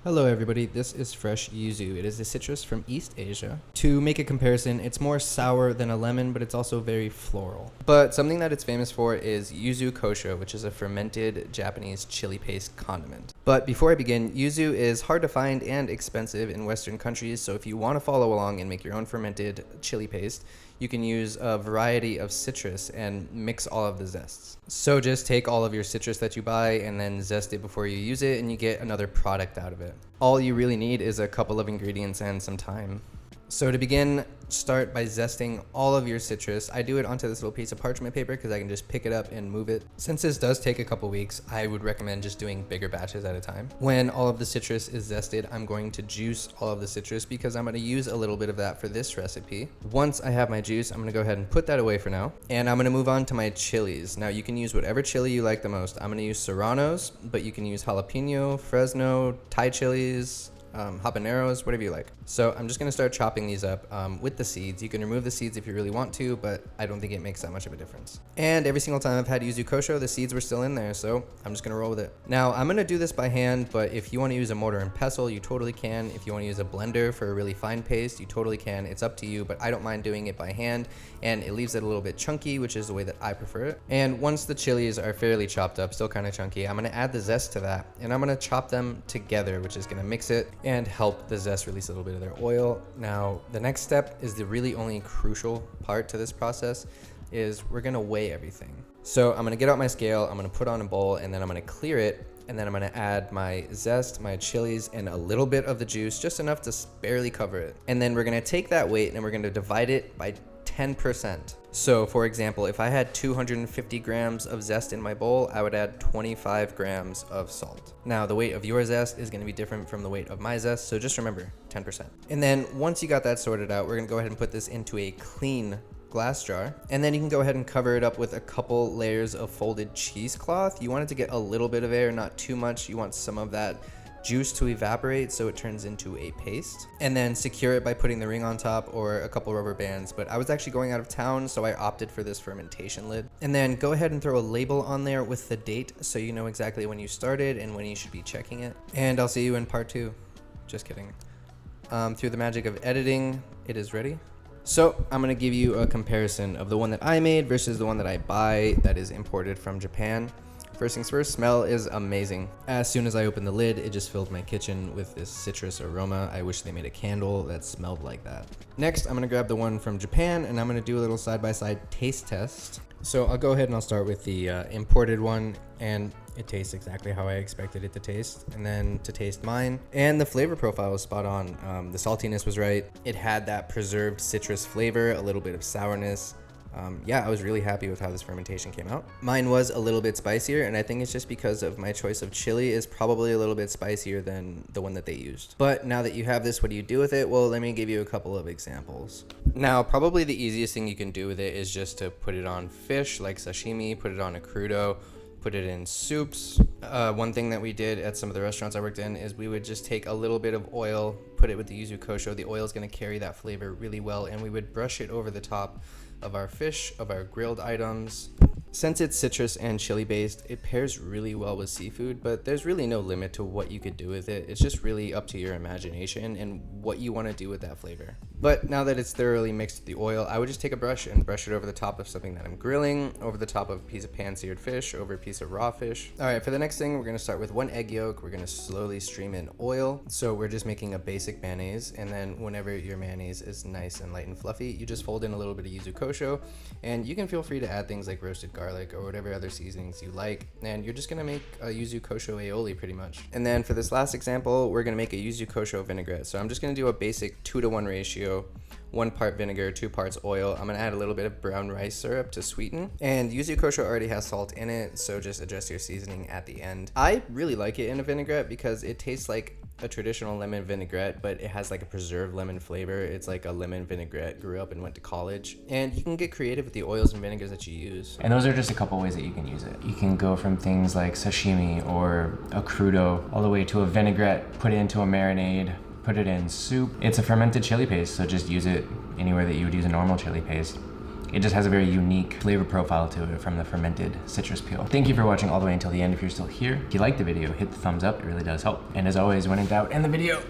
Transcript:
Hello everybody, this is fresh yuzu. It is a citrus from East Asia. To make a comparison, it's more sour than a lemon, but it's also very floral. But something that it's famous for is Yuzu Kosho, which is a fermented Japanese chili paste condiment. But before I begin, yuzu is hard to find and expensive in Western countries, so if you want to follow along and make your own fermented chili paste, you can use a variety of citrus and mix all of the zests. So just take all of your citrus that you buy and then zest it before you use it, and you get another product out of it. All you really need is a couple of ingredients and some time. So to begin, start by zesting all of your citrus. I do it onto this little piece of parchment paper because I can just pick it up and move it. Since this does take a couple weeks, I would recommend just doing bigger batches at a time. When all of the citrus is zested, I'm going to juice all of the citrus because I'm going to use a little bit of that for this recipe. Once I have my juice, I'm going to go ahead and put that away for now. And I'm going to move on to my chilies. Now you can use whatever chili you like the most. I'm going to use serranos, but you can use jalapeno, Fresno, Thai chilies, habaneros, whatever you like. So I'm just going to start chopping these up with the seeds. You can remove the seeds if you really want to, but I don't think it makes that much of a difference. And every single time I've had Yuzu Kosho, the seeds were still in there, so I'm just going to roll with it. Now I'm going to do this by hand, but if you want to use a mortar and pestle, you totally can. If you want to use a blender for a really fine paste, you totally can. It's up to you, but I don't mind doing it by hand, and it leaves it a little bit chunky, which is the way that I prefer it. And once the chilies are fairly chopped up, still kind of chunky, I'm going to add the zest to that, and I'm going to chop them together, which is going to mix it and help the zest release a little bit of their oil. Now, the next step is the really only crucial part to this process is we're gonna weigh everything. So I'm gonna get out my scale, I'm gonna put on a bowl, and then I'm gonna clear it, and then I'm gonna add my zest, my chilies, and a little bit of the juice, just enough to barely cover it. And then we're gonna take that weight and we're gonna divide it by 10%. So for example, if I had 250 grams of zest in my bowl, I would add 25 grams of salt. Now the weight of your zest is going to be different from the weight of my zest, so just remember 10%. And then once you got that sorted out, we're going to go ahead and put this into a clean glass jar, and then you can go ahead and cover it up with a couple layers of folded cheesecloth. You want it to get a little bit of air, not too much. You want some of that juice to evaporate so it turns into a paste, and then secure it by putting the ring on top or a couple rubber bands. But I was actually going out of town, so I opted for this fermentation lid. And then go ahead and throw a label on there with the date so you know exactly when you started and when you should be checking it. And I'll see you in part 2. Just kidding. Through the magic of editing, it is ready. So I'm going to give you a comparison of the one that I made versus the one that I buy that is imported from Japan. First things first, smell is amazing. As soon as I opened the lid, it just filled my kitchen with this citrus aroma. I wish they made a candle that smelled like that. Next, I'm gonna grab the one from Japan, and I'm gonna do a little side-by-side taste test. So I'll go ahead and I'll start with the imported one, and it tastes exactly how I expected it to taste. And then to taste mine, and the flavor profile was spot on. The saltiness was right. It had that preserved citrus flavor, a little bit of sourness. Yeah, I was really happy with how this fermentation came out. Mine was a little bit spicier, and I think it's just because of my choice of chili is probably a little bit spicier than the one that they used. But now that you have this, what do you do with it? Well, let me give you a couple of examples. Now, probably the easiest thing you can do with it is just to put it on fish like sashimi, put it on a crudo, put it in soups. One thing that we did at some of the restaurants I worked in is we would just take a little bit of oil, put it with the Yuzu Kosho. The oil is going to carry that flavor really well, and we would brush it over the top of our fish, of our grilled items. Since it's citrus and chili based, it pairs really well with seafood, but there's really no limit to what you could do with it. It's just really up to your imagination and what you want to do with that flavor. But now that it's thoroughly mixed with the oil, I would just take a brush and brush it over the top of something that I'm grilling, over the top of a piece of pan-seared fish, over a piece of raw fish. All right, for the next thing, we're gonna start with 1 egg yolk. We're gonna slowly stream in oil. So we're just making a basic mayonnaise, and then whenever your mayonnaise is nice and light and fluffy, you just fold in a little bit of Yuzu Kosho, and you can feel free to add things like roasted garlic or whatever other seasonings you like, and you're just gonna make a Yuzu Kosho aioli pretty much. And then for this last example, we're gonna make a Yuzu Kosho vinaigrette. So I'm just gonna do a basic 2-to-1 ratio, 1 part vinegar, 2 parts oil. I'm gonna add a little bit of brown rice syrup to sweeten. And Yuzu Kosho already has salt in it, so just adjust your seasoning at the end. I really like it in a vinaigrette because it tastes like a traditional lemon vinaigrette, but it has like a preserved lemon flavor. It's like a lemon vinaigrette, grew up and went to college. And you can get creative with the oils and vinegars that you use. And those are just a couple ways that you can use it. You can go from things like sashimi or a crudo all the way to a vinaigrette, put it into a marinade, put it in soup. It's a fermented chili paste, so just use it anywhere that you would use a normal chili paste. It just has a very unique flavor profile to it from the fermented citrus peel. Thank you for watching all the way until the end. If you're still here, if you liked the video, hit the thumbs up. It really does help. And as always, when in doubt, end the video.